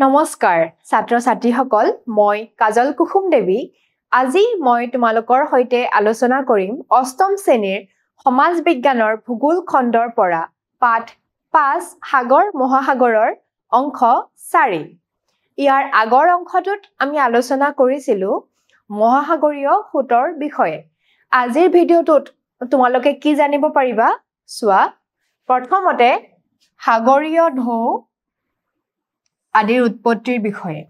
নমস্কাৰ ছাত্ৰ ছাত্ৰীসকল মই কাজল কুসুম দেৱী আজি মই তোমালোকৰ সৈতে আলোচনা কৰিম অষ্টম শ্ৰেণীৰ সমাজ বিজ্ঞানৰ ভূগোল খণ্ডৰ পৰা পাঠ 5 সাগৰ মহাসাগৰৰ অংশ 4 ইয়াৰ আগৰ অংশটোত আমি আলোচনা কৰিছিলো মহাসাগৰীয় সোঁতৰ বিষয়ে আজিৰ ভিডিঅ'টোত তোমালোকে কি জানিব পাৰিবা চোৱা প্ৰথমতে সাগৰীয় ঢৌ আদিৰ উৎপত্তিৰ বিষয়ে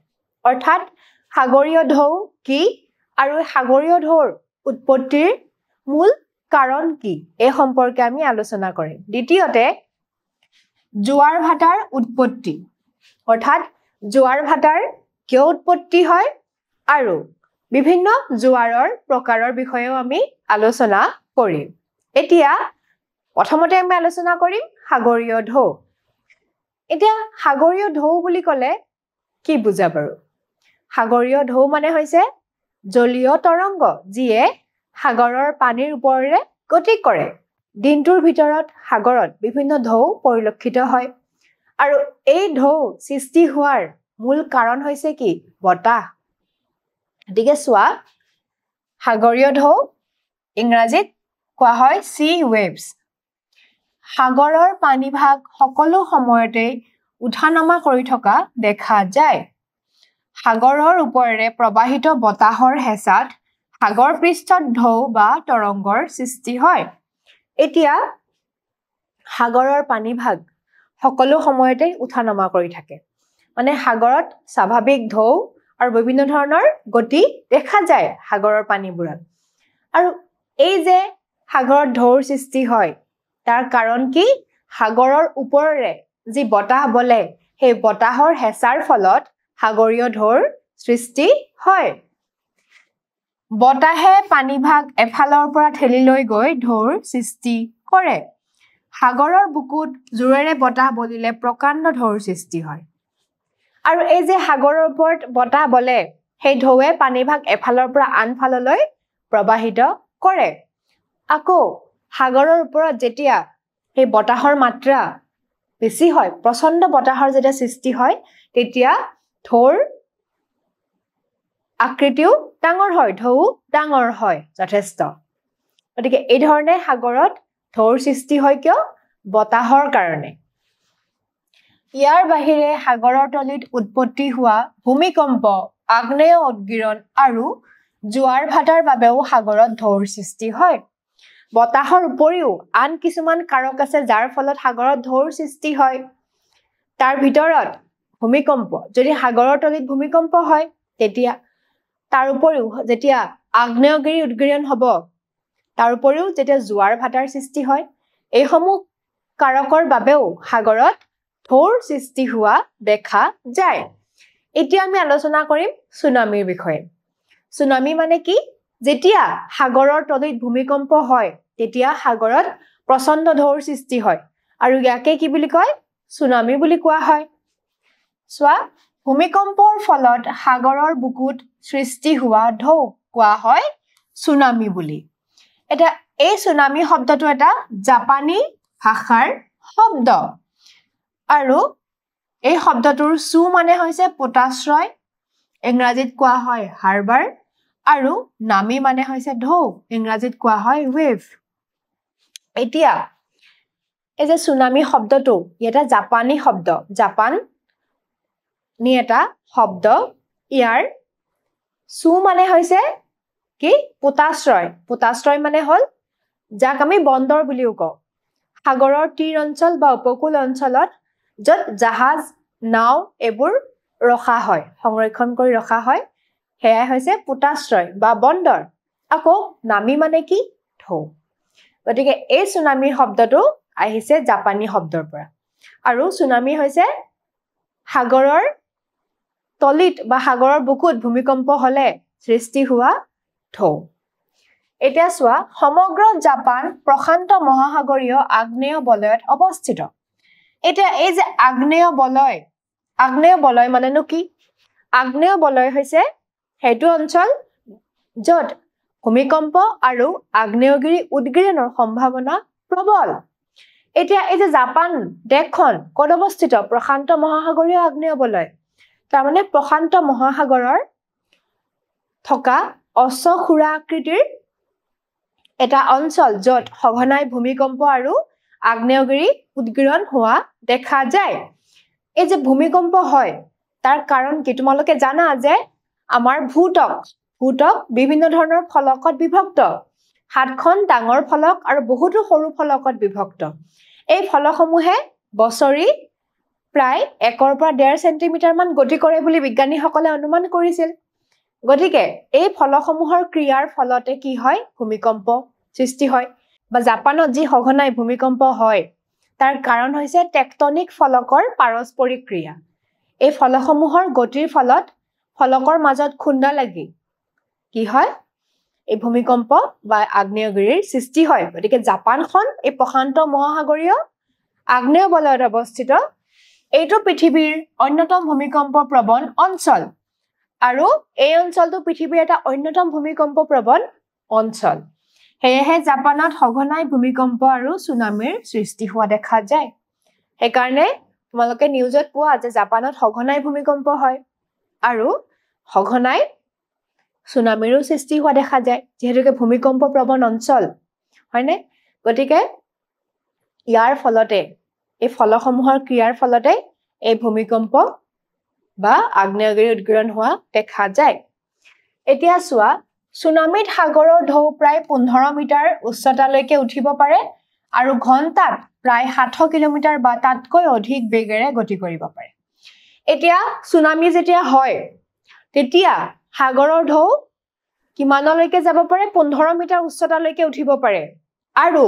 অৰ্থাৎ সাগৰীয় ঢৌ কি আৰু সাগৰীয় ঢৌৰ উৎপত্তিৰ মূল কাৰণ কি এই সম্পৰ্কে আমি আলোচনা কৰিম দ্বিতীয়তে জোৱাৰ ভাটাৰ উৎপত্তি অৰ্থাৎ জোৱাৰ ভাটাৰ কিয় উৎপত্তি হয় আৰু বিভিন্ন জোৱাৰৰ প্ৰকাৰৰ বিষয়েও আমি আলোচনা কৰিম এতিয়া প্ৰথমতে আমি আলোচনা কৰিম সাগৰীয় ঢৌ এতিয়া সাগৰীয় ঢৌ বুলি ক'লে কি বুজা বাৰু সাগৰীয় ঢৌ মানে হৈছে জলীয় তৰংগ যিয়ে সাগৰৰ পানীৰ ওপৰেৰে গতি কৰে দিনটোৰ ভিতৰত সাগৰত বিভিন্ন ঢৌ পৰিলক্ষিত হয় আৰু এই ঢৌ সৃষ্টি হোৱাৰ মূল কাৰণ হৈছে কি বতাহ গতিকে চোৱা সাগৰীয় ঢৌ ইংৰাজীত কোৱা হয় সি ৱেভছ সাগৰৰ পানীভাগ সকলো সময়তে উঠানমা কৰি থকা দেখা যায় সাগৰৰ ওপৰেৰে প্ৰবাহিত বতাহৰ হেঁচাত সাগৰ পৃষ্ঠত ঢৌ বা তৰংগৰ সৃষ্টি হয় এতিয়া সাগৰৰ পানীভাগ সকলো সময়তে উঠানমা কৰি থাকে মানে সাগৰত স্বাভাৱিক ঢৌ আৰু বিভিন্ন ধৰণৰ গতি দেখা যায় সাগৰৰ পানীবোৰত আৰু এই যে সাগৰত ঢৌৰ সৃষ্টি হয় তাৰ কাৰণ কি সাগৰৰ ওপৰেৰে যি বতাহ বলে সেই বতাহৰ হেঁচাৰ ফলত সাগৰীয় ঢৌৰ সৃষ্টি হয় বতাহে পানীভাগ এফালৰ পৰা ঠেলি লৈ গৈ ঢৌৰ সৃষ্টি কৰে সাগৰৰ বুকুত জোৰেৰে বতাহ বলিলে প্ৰকাণ্ড ঢৌৰ সৃষ্টি হয় আৰু এই যে সাগৰৰ ওপৰত বতাহ বলে সেই ঢৌৱে পানীভাগ এফালৰ পৰা আনফাললৈ প্ৰবাহিত কৰে আকৌ সাগৰৰ ওপৰত যেতিয়া সেই বতাহৰ মাত্ৰা বেছি হয় প্ৰচণ্ড বতাহৰ যেতিয়া সৃষ্টি হয় তেতিয়া ঢৌৰ আকৃতিও ডাঙৰ হয় ঢৌ ডাঙৰ হয় যথেষ্ট গতিকে এই ধৰণে সাগৰত ঢৌৰ সৃষ্টি হয় কিয় বতাহৰ কাৰণে ইয়াৰ বাহিৰে সাগৰৰ তলিত উৎপত্তি হোৱা ভূমিকম্প আগ্নেয় উদগীৰণ আৰু জোৱাৰ ভাটাৰ বাবেও সাগৰত ঢৌৰ সৃষ্টি হয় বতাহৰ উপৰিও আন কিছুমান কাৰক আছে যাৰ ফলত সাগৰত ঢৌৰ সৃষ্টি হয় তাৰ ভিতৰত ভূমিকম্প যদি সাগৰৰ তলিত ভূমিকম্প হয় তেতিয়া তাৰ উপৰিও যেতিয়া আগ্নেয়গিৰি উদগীৰণ হ'ব তাৰ উপৰিও যেতিয়া জোৱাৰ ভাটাৰ সৃষ্টি হয় এইসমূহ কাৰকৰ বাবেও সাগৰত ঢৌৰ সৃষ্টি হোৱা দেখা যায় এতিয়া আমি আলোচনা কৰিম সুনামিৰ বিষয়ে সুনামি মানে কি যেতিয়া সাগৰৰ তলিত ভূমিকম্প হয় তেতিয়া সাগৰত প্ৰচণ্ড ঢৌৰ সৃষ্টি হয় আৰু ইয়াকে কি বুলি কয় সুনামি বুলি কোৱা হয় চোৱা ভূমিকম্পৰ ফলত সাগৰৰ বুকুত সৃষ্টি হোৱা ঢৌ কোৱা হয় সুনামি বুলি এটা এই সুনামি শব্দটো এটা জাপানী ভাষাৰ শব্দ আৰু এই শব্দটোৰ সু মানে হৈছে পোতাশ্ৰয় ইংৰাজীত কোৱা হয় হাৰ্বাৰ আৰু নামি মানে হৈছে ঢৌ ইংৰাজীত কোৱা হয় ৱেভ এতিয়া এই যে সুনামি শব্দটো এটা জাপানী শব্দ জাপান নি এটা শব্দ ইয়াৰ সু মানে হৈছে কি পোতাশ্ৰয় মানে হ'ল যাক আমি বন্দৰ বুলিও কওঁ সাগৰৰ তীৰ অঞ্চল বা উপকূল অঞ্চলত য'ত জাহাজ নাও এইবোৰ ৰখা হয় সংৰক্ষণ কৰি ৰখা হয় সেয়াই হৈছে পোতাশ্ৰয় বা বন্দৰ আকৌ নামি মানে কি ঢৌ গতিকে এই সুনামি শব্দটো আহিছে জাপানী শব্দৰ পৰা আৰু সুনামি হৈছে সাগৰৰ তলিত বা সাগৰৰ বুকুত ভূমিকম্প হলে সৃষ্টি হোৱা ঢৌ এতিয়া চোৱা সমগ্ৰ জাপান প্ৰশান্ত মহাসাগৰীয় আগ্নেয় বলয়ত অৱস্থিত এতিয়া এই যে আগ্নেয় বলয় মানেনো কি আগ্নেয় বলয় হৈছে সেইটো অঞ্চল য'ত ভূমিকম্প আৰু আগ্নেয়গিৰি উদগীৰণৰ সম্ভাৱনা প্ৰবল এতিয়া এই যে জাপান দেশখন ক'ত অৱস্থিত প্ৰশান্ত মহাসাগৰীয় আগ্নেয় বলয় তাৰ মানে প্ৰশান্ত মহাসাগৰৰ থকা অশ্বক্ষুৰা আকৃতিৰ এটা অঞ্চল য'ত সঘনাই ভূমিকম্প আৰু আগ্নেয়গিৰি উদগীৰণ হোৱা দেখা যায় এই যে ভূমিকম্প হয় তাৰ কাৰণ কি তোমালোকে জানা যে আমাৰ ভূতক বিভিন্ন ধৰণৰ ফলকত বিভক্ত 7খন ডাঙৰ ফলক আৰু বহুতো সৰু ফলকত বিভক্ত এই ফলকসমূহে বছৰি প্ৰায় 1 পৰা 1.5 সেন্টিমিটাৰ মান গতি কৰে বুলি বিজ্ঞানীসকলে অনুমান কৰিছিল গতিকে এই ফলকসমূহৰ ক্ৰিয়াৰ ফলতে কি হয় ভূমিকম্প সৃষ্টি হয় বা জাপানত যি সঘনাই ভূমিকম্প হয় তাৰ কাৰণ হৈছে টেকটনিক ফলকৰ পাৰস্পৰিক ক্ৰিয়া এই ফলকসমূহৰ গতিৰ ফলত ফলকৰ মাজত খুন্দা লাগি কি হয় এই ভূমিকম্প বা আগ্নেয়গিৰিৰ সৃষ্টি হয় গতিকে জাপানখন এই প্ৰশান্ত মহাসাগৰীয় আগ্নেয় বলয়ত অৱস্থিত এইটো পৃথিৱীৰ অন্যতম ভূমিকম্প প্ৰবণ অঞ্চল আৰু এই অঞ্চলটো পৃথিৱীৰ এটা অন্যতম ভূমিকম্প প্ৰবণ অঞ্চল হেহে জাপানত সঘনাই ভূমিকম্প আৰু সুনামিৰ সৃষ্টি হোৱা দেখা যায় সেইকাৰণে তোমালোকে নিউজত পোৱা যে জাপানত সঘনাই ভূমিকম্প হয় আৰু সঘনাই সুনামিৰো সৃষ্টি হোৱা দেখা যায় যেহেতুকে ভূমিকম্প প্ৰবণ অঞ্চল হয়নে গতিকে ইয়াৰ ফলতে এই ফলসমূহৰ ক্ৰিয়াৰ ফলতে এই ভূমিকম্প বা আগ্নেয়গিৰি উদগীৰণ হোৱা দেখা যায় এতিয়া চোৱা সুনামিত সাগৰৰ ঢৌ প্ৰায় 15 মিটাৰ উচ্চতালৈকে উঠিব পাৰে আৰু ঘণ্টাত প্ৰায় 60 কিলোমিটাৰ বা তাতকৈ অধিক বেগেৰে গতি কৰিব পাৰে এতিয়া সুনামি যেতিয়া হয় তেতিয়া সাগৰৰ ঢৌ কিমানলৈকে যাব পাৰে 15 মিটাৰ উচ্চতালৈকে উঠিব পাৰে আৰু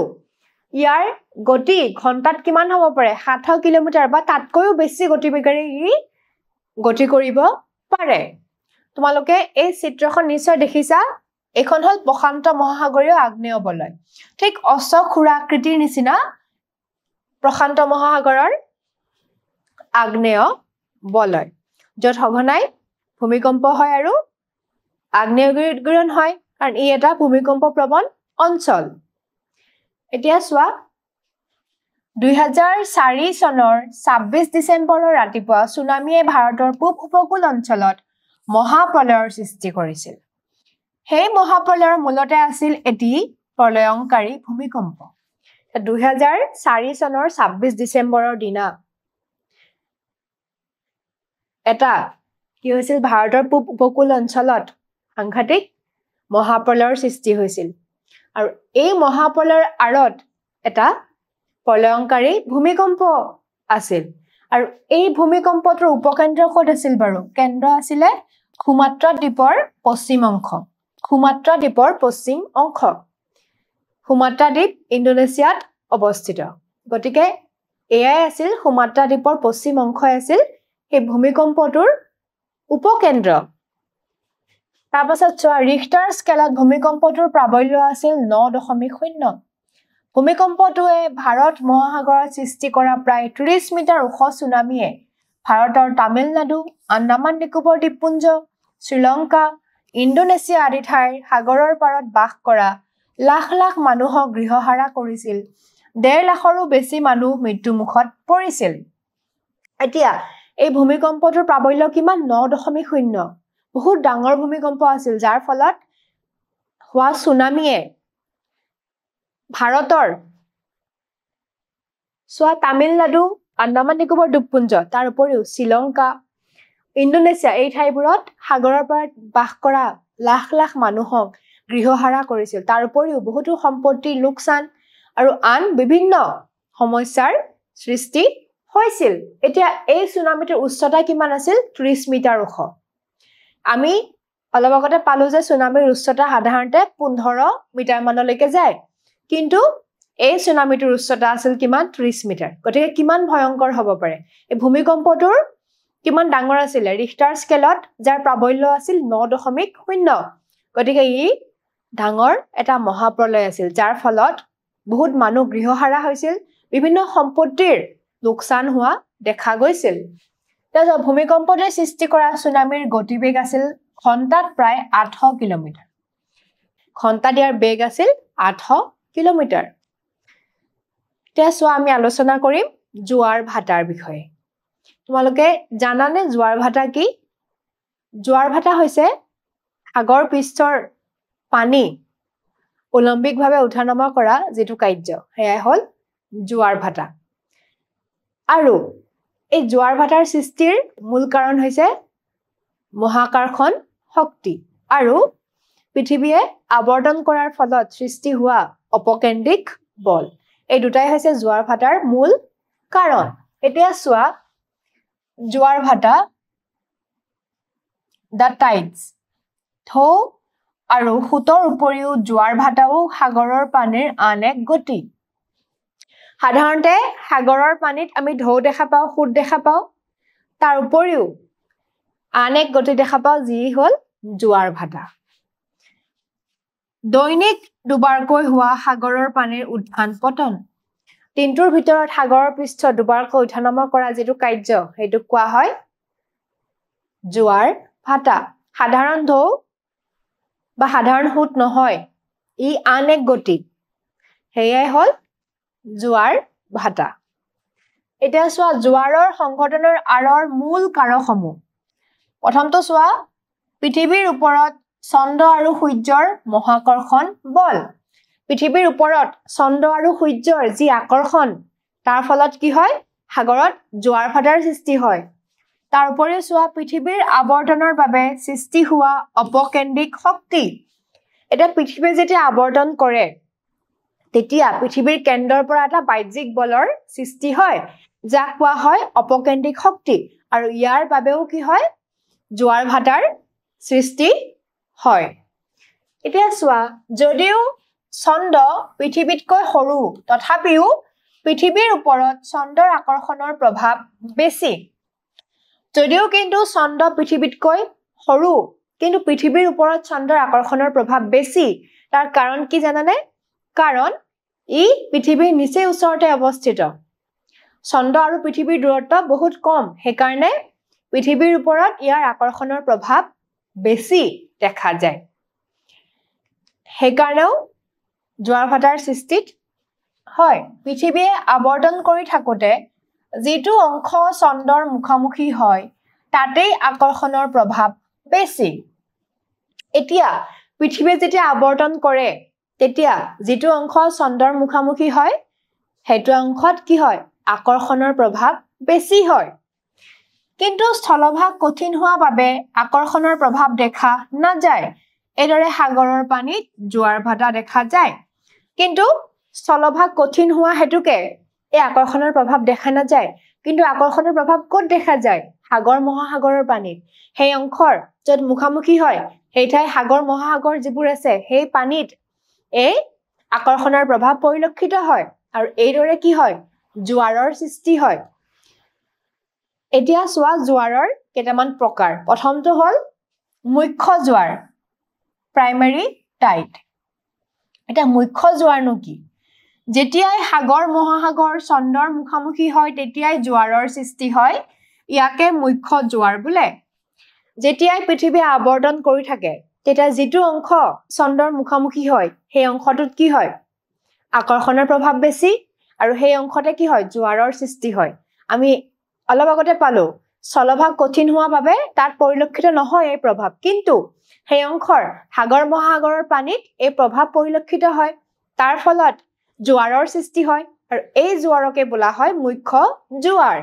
ইয়াৰ গতি ঘণ্টাত কিমান হ'ব পাৰে 60 কিলোমিটাৰ বা তাতকৈও বেছি গতিবেগেৰে ই গতি কৰিব পাৰে তোমালোকে এই চিত্ৰখন নিশ্চয় দেখিছা এখন হল প্ৰশান্ত মহাসাগৰীয় আগ্নেয় বলয় ঠিক অশ্বক্ষুৰা আকৃতিৰ নিচিনা প্ৰশান্ত মহাসাগৰৰ আগ্নেয় বলয় য'ত সঘনাই ভূমিকম্প হয় আৰু আগ্নেয়গিৰি উদগীৰণ হয় কাৰণ ই এটা ভূমিকম্প প্ৰবণ অঞ্চল এতিয়া চোৱা 2004 চনৰ 26 ডিচেম্বৰৰ ৰাতিপুৱা সুনামিয়ে ভাৰতৰ পূব উপকূল অঞ্চলত মহাপ্ৰলয়ৰ সৃষ্টি কৰিছিল সেই মহাপ্ৰলয়ৰ মূলতে আছিল এটি প্ৰলয়ংকাৰী ভূমিকম্প 2004 চনৰ 26 ডিচেম্বৰৰ দিনা এটা কি হৈছিল ভাৰতৰ পূব উপকূল অঞ্চলত সাংঘাতিক মহাপ্ৰলয়ৰ সৃষ্টি হৈছিল আৰু এই মহাপ্ৰলয়ৰ আঁৰত এটা প্ৰলয়ংকাৰী ভূমিকম্প আছিল আৰু এই ভূমিকম্পটোৰ উপকেন্দ্ৰ ক'ত আছিল বাৰু কেন্দ্ৰ আছিল সুমাত্ৰা দ্বীপৰ পশ্চিম অংশ সুমাত্ৰা দ্বীপৰ পশ্চিম অংশ সুমাত্ৰা দ্বীপ ইণ্ডোনেছিয়াত অৱস্থিত গতিকে এয়াই আছিল সুমাত্ৰা দ্বীপৰ পশ্চিম অংশই আছিল এই ভূমিকম্পটোৰ উপকেন্দ্ৰ তাৰপাছত চোৱা ৰিখটাৰ স্কেলত ভূমিকম্পটোৰ প্ৰাবল্য আছিল 9.0 ভূমিকম্পটোৱে ভাৰত মহাসাগৰত সৃষ্টি কৰা প্ৰায় 30 মিটাৰ ওখ সুনামিয়ে ভাৰতৰ তামিলনাডু আন্দামান নিকোবৰ দ্বীপপুঞ্জ শ্ৰীলংকা ইণ্ডোনেছিয়া আদি ঠাইৰ সাগৰৰ পাৰত বাস কৰা লাখ লাখ মানুহক গৃহহাৰা কৰিছিল 1.5 লাখৰো বেছি মানুহ মৃত্যুমুখত পৰিছিল এতিয়া এই ভূমিকম্পটোৰ প্ৰাবল্য কিমান 9.0 বহুত ডাঙৰ ভূমিকম্প আছিল যাৰ ফলত হোৱা সুনামিয়ে ভাৰতৰ চোৱা তামিলনাডু আন্দামান নিকোবৰ দ্বীপপুঞ্জ তাৰ উপৰিও শ্ৰীলংকা ইণ্ডোনেছিয়া এই ঠাইবোৰত সাগৰৰ পাৰত বাস কৰা লাখ লাখ মানুহক গৃহহাৰা কৰিছিল তাৰ উপৰিও বহুতো সম্পত্তিৰ লোকচান আৰু আন বিভিন্ন সমস্যাৰ সৃষ্টি হৈছিল এতিয়া এই সুনামিটোৰ উচ্চতা কিমান আছিল 30 মিটাৰ ওখ আমি অলপ আগতে পালো যে সুনামিৰ উচ্চতা সাধাৰণতে 15 মিটাৰ মানলৈকে যায় কিন্তু এই সুনামিটোৰ উচ্চতা আছিল কিমান 30 মিটাৰ গতিকে কিমান ভয়ংকৰ হ'ব পাৰে এই ভূমিকম্পটোৰ কিমান ডাঙৰ আছিল ৰিখটাৰ স্কেলত যাৰ প্ৰাবল্য আছিল 9.0 গতিকে ই ডাঙৰ এটা মহাপ্ৰলয় আছিল যাৰ ফলত বহুত মানুহ গৃহহাৰা হৈছিল বিভিন্ন সম্পত্তিৰ লোকচান হোৱা দেখা গৈছিল তাৰপিছত ভূমিকম্পটোৱে সৃষ্টি কৰা সুনামিৰ গতিবেগ আছিল ঘণ্টাত প্ৰায় 800 কিলোমিটাৰ ঘণ্টাত ইয়াৰ বেগ আছিল 800 কিলোমিটাৰ এতিয়া চোৱা আমি আলোচনা কৰিম জোৱাৰ ভাটাৰ বিষয়ে তোমালোকে জানানে জোৱাৰ ভাটা কি জোৱাৰ ভাটা হৈছে সাগৰ পৃষ্ঠৰ পানী উলম্বিকভাৱে উঠানমা কৰা যেটো কাৰ্য হেয়াই হল জোৱাৰ ভাটা আৰু এই জোৱাৰ ভাটাৰ সৃষ্টিৰ মূল কাৰণ হৈছে মহাকৰ্ষণ শক্তি আৰু পৃথিৱীয়ে আৱৰ্তন কৰাৰ ফলত সৃষ্টি হোৱা অপকেন্দ্ৰিক বল এই দুটাই হৈছে জোৱাৰ ভাটাৰ মূল কাৰণ এতিয়া চোৱা জোৱাৰ ভাটা the tides ঢৌ আৰু সুতৰ উপৰিও জোৱাৰ ভাটাও সাগৰৰ পানীৰ আন এক গতি সাধাৰণতে সাগৰৰ পানীত আমি ঢৌ দেখা পাওঁ সুত দেখা পাওঁ তাৰ উপৰিও আন এক গতি দেখা পাওঁ যি হল জোৱাৰ ভাটা দৈনিক দুবাৰকৈ হোৱা সাগৰৰ পানীৰ উত্থান পতন দিনটোৰ ভিতৰত সাগৰৰ পৃষ্ঠ দুবাৰকৈ উঠানমা কৰা যেটো কাৰ্য হেতু কোৱা হয় জোৱাৰ ভাটা সাধাৰণ ঢৌ বা সাধাৰণ সুত নহয় ই আন এক গতি হেয়াই হল জোৱাৰ ভাটা এতিয়া চোৱা জোৱাৰৰ সংঘটনৰ আঁৰৰ মূল কাৰকসমূহ প্ৰথমটো চোৱা পৃথিৱীৰ ওপৰত চন্দ্ৰ আৰু সূৰ্যৰ মহাকৰ্ষণ বল পৃথিৱীৰ ওপৰত চন্দ্ৰ আৰু সূৰ্যৰ যি আকৰ্ষণ তাৰ ফলত কি হয় সাগৰত জোৱাৰ ভাটাৰ সৃষ্টি হয় তাৰ উপৰিও চোৱা পৃথিৱীৰ আৱৰ্তনৰ বাবে সৃষ্টি হোৱা অপকেন্দ্ৰিক শক্তি এটা পৃথিৱীয়ে যেতিয়া আৱৰ্তন কৰে তেতিয়া পৃথিৱীৰ কেন্দ্ৰৰ পৰা এটা বাহ্যিক বলৰ সৃষ্টি হয় যাক কোৱা হয় অপকেন্দ্ৰিক শক্তি আৰু ইয়াৰ বাবেও কি হয় জোৱাৰ ভাটাৰ সৃষ্টি হয় এতিয়া চোৱা যদিও চন্দ্ৰ পৃথিৱীতকৈ সৰু তথাপিও পৃথিৱীৰ ওপৰত চন্দ্ৰৰ আকৰ্ষণৰ প্ৰভাৱ বেছি যদিও কিন্তু চন্দ্ৰ পৃথিৱীতকৈ সৰু কিন্তু পৃথিৱীৰ ওপৰত চন্দ্ৰৰ আকৰ্ষণৰ প্ৰভাৱ বেছি তাৰ কাৰণ কি জানানে কাৰণ ই পৃথিৱীৰ নিচে ওচৰতে অৱস্থিত চন্দ্ৰ আৰু পৃথিৱীৰ দূৰত্ব বহুত কম হেকাৰণে পৃথিৱীৰ ওপৰত ইয়াৰ আকৰ্ষণৰ প্ৰভাৱ বেছি দেখা যায় হেকাৰণেও জোৱাৰ ভাটাৰ সৃষ্টিত হয় পৃথিৱীয়ে আৱৰ্তন কৰি থাকোতে যেটো অংশ চন্দ্ৰৰ মুখামুখি হয় তাতেই আকৰ্ষণৰ প্ৰভাৱ বেছি এতিয়া পৃথিৱীয়ে যেতিয়া আৱৰ্তন কৰে তেতিয়া যেটো অংশ চন্দ্ৰৰ মুখামুখি হয় হেতু অংশত কি হয় আকৰ্ষণৰ প্ৰভাৱ বেছি হয় কিন্তু স্থলভাগ কঠিন হোৱা বাবে আকৰ্ষণৰ প্ৰভাৱ দেখা নাযায় এদৰে সাগৰৰ পানীত জোৱাৰ ভাটা দেখা যায় কিন্তু স্থলভাগ কঠিন হোৱা হেতুকে এই আকৰ্ষণৰ প্ৰভাৱ দেখা নাযায় কিন্তু আকৰ্ষণৰ প্ৰভাৱ ক'ত দেখা যায় সাগৰ মহাসাগৰৰ পানীত সেই অংশৰ য'ত মুখামুখি হয় সেই ঠাই সাগৰ মহাসাগৰ যিবোৰ আছে সেই পানীত এই আকৰ্ষণৰ প্ৰভাৱ পৰিলক্ষিত হয় আৰু এইদৰে কি হয় জোৱাৰৰ সৃষ্টি হয় এতিয়া চোৱা জোৱাৰৰ কেইটামান প্ৰকাৰ প্ৰথমটো হল মুখ্য জোৱাৰ প্ৰাইমাৰী টাইড এটা মুখ্য জোৱাৰনো কি যেতিয়াই সাগৰ মহাসাগৰ চন্দ্ৰৰ মুখামুখি হয় তেতিয়াই জোৱাৰৰ সৃষ্টি হয় ইয়াকে মুখ্য জোৱাৰ বোলে যেতিয়াই পৃথিৱী আৱৰ্তন কৰি থাকে তেতিয়া যেটো অংশ চন্দ্ৰৰ মুখামুখি হয় সেই অংশটোত কি হয় আকৰ্ষণৰ প্ৰভাৱ বেছি আৰু সেই অংশতে কি হয় জোৱাৰৰ সৃষ্টি হয় আমি অলপ আগতে পালো স্থলভাগ কঠিন হোৱা বাবে তাত পৰিলক্ষিত নহয় এই প্ৰভাৱ কিন্তু সেই অংশৰ সাগৰ মহাসাগৰৰ পানীত এই প্ৰভাৱ পৰিলক্ষিত হয় তাৰ ফলত জোৱাৰৰ সৃষ্টি হয় আৰু এই জোৱাৰকে বোলা হয় মুখ্য জোৱাৰ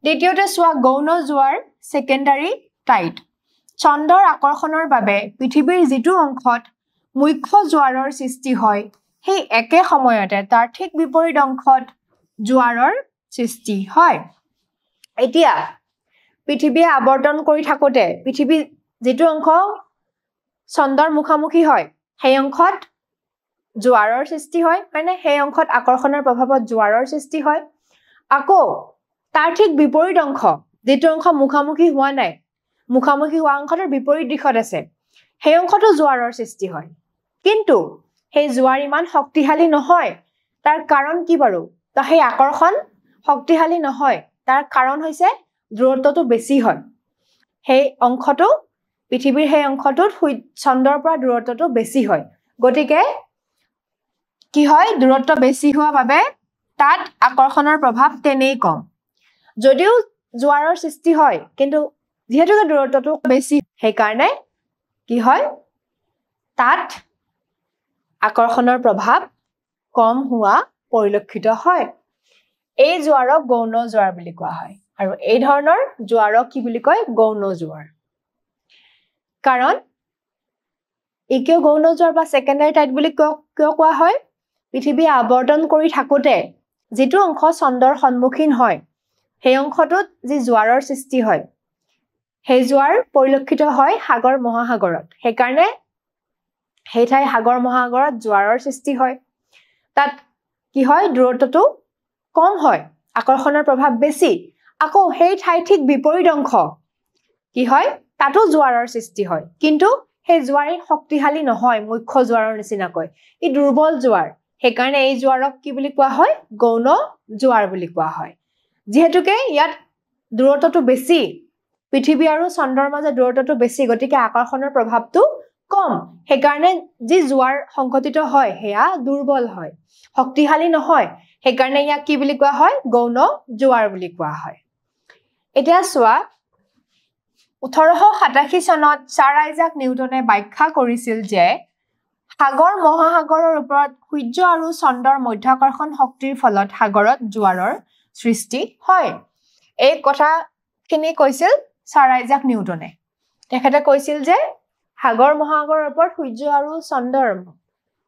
দ্বিতীয়তে চোৱা গৌণ জোৱাৰ সেকেন্ডাৰী টাইড চন্দ্ৰৰ আকৰ্ষণৰ বাবে পৃথিৱীৰ যেটো অংশত মুখ্য জোৱাৰৰ সৃষ্টি হয় সেই একে সময়তে তাৰ ঠিক বিপৰীত অংশত জোৱাৰৰ সৃষ্টি হয় এতিয়া পৃথিৱীয়ে আৱৰ্তন কৰি থাকোতে পৃথিৱী যেটো অংশ চন্দ্ৰৰ মুখামুখি হয় সেই অংশত জোৱাৰৰ সৃষ্টি হয় মানে সেই অংশত আকৰ্ষণৰ প্ৰভাৱত জোৱাৰৰ সৃষ্টি হয় আকৌ তাৰ ঠিক বিপৰীত অংশ যেটো অংশ মুখামুখি হোৱা নাই মুখামুখি হোৱা অংশৰ বিপৰীত দিশত আছে সেই অংশটো জোৱাৰৰ সৃষ্টি হয় কিন্তু সেই জোৱাৰ ইমান শক্তিশালী নহয় তাৰ কাৰণ কি বাৰু তা সেই আকৰ্ষণ শক্তিশালী নহয় তাৰ কাৰণ হৈছে দূৰত্বটো বেছি হয় সেই অংশটো পৃথিৱীৰ সেই অংশটোত চন্দ্ৰৰ পৰা দূৰত্বটো বেছি হয় গতিকে কি হয় দূৰত্ব বেছি হোৱা বাবে তাত আকৰ্ষণৰ প্ৰভাৱ তেনেই কম যদিও জোৱাৰৰ সৃষ্টি হয় কিন্তু যেহেতু দূৰত্বটো বেছি সেই কাৰণে কি হয় তাত আকৰ্ষণৰ প্ৰভাৱ কম হোৱা পৰিলক্ষিত হয় এই জোৱাৰক গৌণ জোৱাৰ বুলি কোৱা হয় আৰু এই ধৰণৰ জোৱাৰক কি বুলি কয় গৌণ জোৱাৰ কাৰণ ইকিও গৌণ জোৱাৰ বা সেকেন্ডাৰী টাইড বুলি কিয় কোৱা হয় পৃথিৱী আৱৰ্তন কৰি থাকোতে যেটো অংশ চন্দ্ৰৰ সন্মুখীন হয় সেই অংশটোত যি জোৱাৰৰ সৃষ্টি হয় সেই জোৱাৰ পৰিলক্ষিত হয় সাগৰ মহাসাগৰত সেই কাৰণে সেই ঠাই সাগৰ মহাসাগৰত জোৱাৰৰ সৃষ্টি হয় তাত কি হয় দূৰত্বটো কম হয় আকৰ্ষণৰ প্ৰভাৱ বেছি আকৌ সেই ঠাই ঠিক বিপৰীত অংশ কি হয় তাতো জোৱাৰৰ সৃষ্টি হয় কিন্তু সেই জোৱাৰী শক্তিশালী নহয় মুখ্য জোৱাৰৰ নিচিনাকৈ ই দুৰ্বল জোৱাৰ সেই কাৰণে এই জোৱাৰক কি বুলি কোৱা হয় গৌণ জোৱাৰ বুলি কোৱা হয় যেহেতুকে ইয়াত দূৰত্বটো বেছি পৃথিৱী আৰু চন্দ্ৰৰ মাজৰ দূৰত্বটো বেছি গতিকে আকৰ্ষণৰ প্ৰভাৱটো কম সেই কাৰণে যি জোৱাৰ সংঘটিত হয় হেয়া দুৰ্বল হয় শক্তিশালী নহয় সেই কাৰণে ইয়াক কি বুলি কোৱা হয় গৌণ জোৱাৰ বুলি কোৱা হয় এতিয়া চোৱা 1887 চনত ছাৰ আইজাক নিউটনে ব্যাখ্যা কৰিছিল যে সাগৰ মহাসাগৰৰ ওপৰত সূৰ্য আৰু চন্দ্ৰৰ মধ্যাকৰ্ষণ শক্তিৰ ফলত সাগৰত জোৱাৰৰ সৃষ্টি হয় এই কথাখিনি কৈছিল ছাৰ আইজাক নিউটনে তেখেতে কৈছিল যে সাগৰ মহাসাগৰৰ ওপৰত সূৰ্য আৰু চন্দ্ৰৰ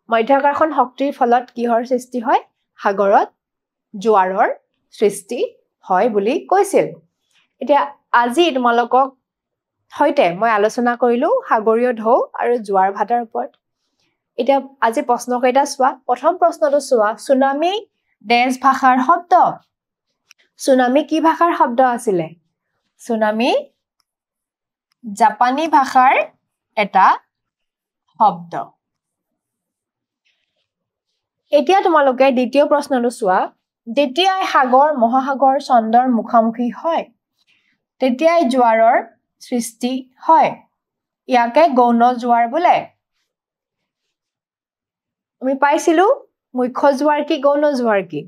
মধ্যাকৰ্ষণ শক্তিৰ ফলত কিহৰ সৃষ্টি হয় সাগৰত জোৱাৰৰ সৃষ্টি হয় বুলি কৈছিল এতিয়া আজি তোমালোকক হয়তে মই আলোচনা কৰিলো সাগৰীয় ঢৌ আৰু জোৱাৰ ভাটাৰ ওপৰত এতিয়া আজি প্ৰশ্ন কেইটা চোৱা প্ৰথম প্ৰশ্নটো চোৱা সুনামি দেশ ভাষাৰ শব্দ সুনামি কি ভাষাৰ শব্দ আছিলে সুনামি জাপানী ভাষাৰ এটা শব্দ এতিয়া তোমালোকে দ্বিতীয় প্ৰশ্নটো চোৱা যেতিয়া সাগৰ মহাসাগৰ চন্দ্ৰৰ মুখামুখি হয় তেতিয়াই জোৱাৰৰ সৃষ্টি হয় ইয়াকে গৌণ জোৱাৰ বোলে আমি পাইছিলো মুখ্য জোৱাৰ কি গৌণ জোৱাৰ কি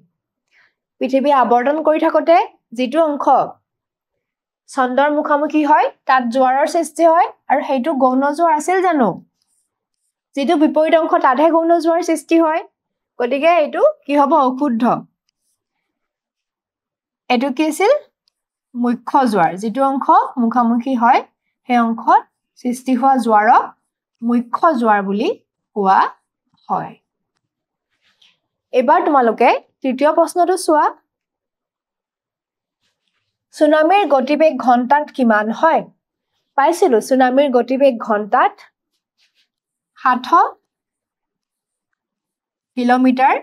পৃথিৱী আৱৰ্তন কৰি থাকোতে যেটো অংশ চন্দ্ৰৰ মুখামুখি হয় তাত জোৱাৰৰ সৃষ্টি হয় আৰু সেইটো গৌণ জোৱাৰ আছিল জানো যেটো বিপৰীত অংশ তাতহে গৌণ জোৱাৰ সৃষ্টি হয় গতিকে এইটো কি হ'ব অশুদ্ধ এটো কি আছিল মুখ্য জোৱাৰ যেটো অংশ মুখামুখি হয় সেই অংশত সৃষ্টি হোৱা জোৱাৰক মুখ্য জোৱাৰ বুলি কোৱা হয় এবাৰ তোমালোকে তৃতীয় প্ৰশ্নটো চোৱা সুনামিৰ গতিবেগ ঘণ্টাত কিমান হয় পাইছিলো সুনামিৰ গতিবেগ ঘণ্টাত 60 কিলোমিটাৰ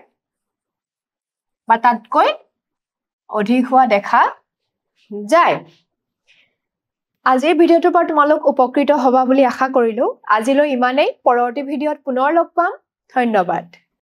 বা তাতকৈ অধিক হোৱা দেখা যায় আজিৰ ভিডিওটোৰ পৰা তোমালোক উপকৃত হ'বা বুলি আশা কৰিলো আজিলৈ ইমানেই পৰৱৰ্তী ভিডিওত পুনৰ লগ পাম ধন্যবাদ